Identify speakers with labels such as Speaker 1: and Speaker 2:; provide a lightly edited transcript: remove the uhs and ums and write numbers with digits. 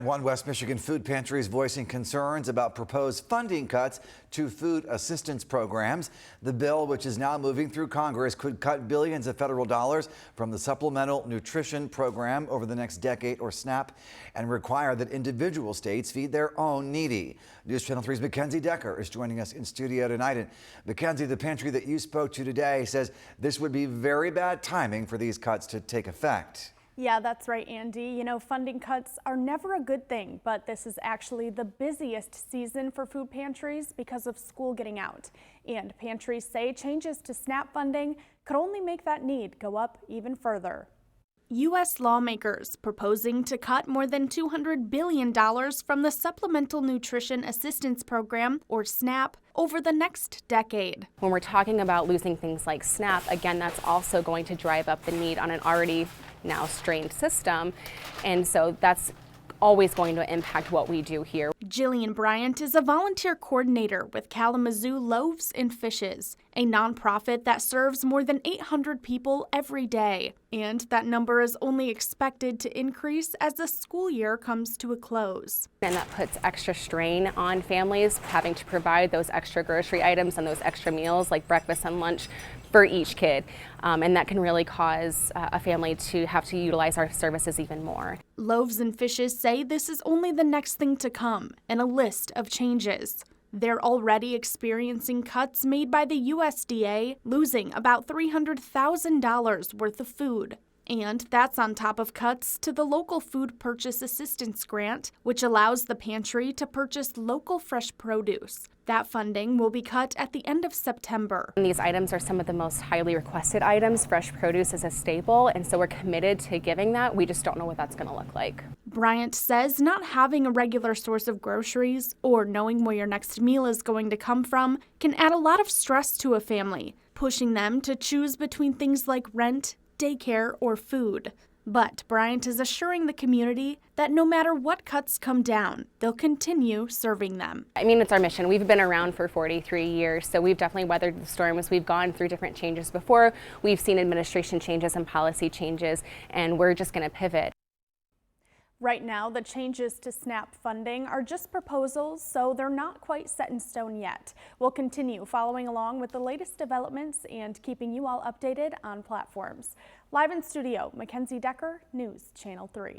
Speaker 1: One West Michigan food pantry is voicing concerns about proposed funding cuts to food assistance programs. The bill, which is now moving through Congress, could cut billions of federal dollars from the Supplemental Nutrition Program over the next decade, or SNAP, and require that individual states feed their own needy. News Channel 3's Mackenzie Decker is joining us in studio tonight. And Mackenzie, the pantry that you spoke to today says this would be very bad timing for these cuts to take effect.
Speaker 2: Yeah, that's right, Andy. You know, funding cuts are never a good thing, but this is actually the busiest season for food pantries because of school getting out. And pantries say changes to SNAP funding could only make that need go up even further. U.S. lawmakers proposing to cut more than $200 billion from the Supplemental Nutrition Assistance Program, or SNAP, over the next decade.
Speaker 3: When we're talking about losing things like SNAP, again, that's also going to drive up the need on an already now strained system, and so that's always going to impact what we do here.
Speaker 2: Jillian Bryant is a volunteer coordinator with Kalamazoo Loaves and Fishes, a nonprofit that serves more than 800 people every day. And that number is only expected to increase as the school year comes to a close.
Speaker 3: And that puts extra strain on families having to provide those extra grocery items and those extra meals like breakfast and lunch for each kid. And that can really cause a family to have to utilize our services even more.
Speaker 2: Loaves and Fishes say this is only the next thing to come in a list of changes. They're already experiencing cuts made by the USDA, losing about $300,000 worth of food. And that's on top of cuts to the local food purchase assistance grant, which allows the pantry to purchase local fresh produce. That funding will be cut at the end of September.
Speaker 3: And these items are some of the most highly requested items. Fresh produce is a staple, and so we're committed to giving that. We just don't know what that's going to look like.
Speaker 2: Bryant says not having a regular source of groceries or knowing where your next meal is going to come from can add a lot of stress to a family, pushing them to choose between things like rent, daycare, or food. But Bryant is assuring the community that no matter what cuts come down, they'll continue serving them.
Speaker 3: I mean, it's our mission. We've been around for 43 years, so we've definitely weathered the storms. We've gone through different changes before. We've seen administration changes and policy changes, and we're just going to pivot.
Speaker 2: Right now, the changes to SNAP funding are just proposals, so they're not quite set in stone yet. We'll continue following along with the latest developments and keeping you all updated on platforms. Live in studio, Mackenzie Decker, News Channel 3.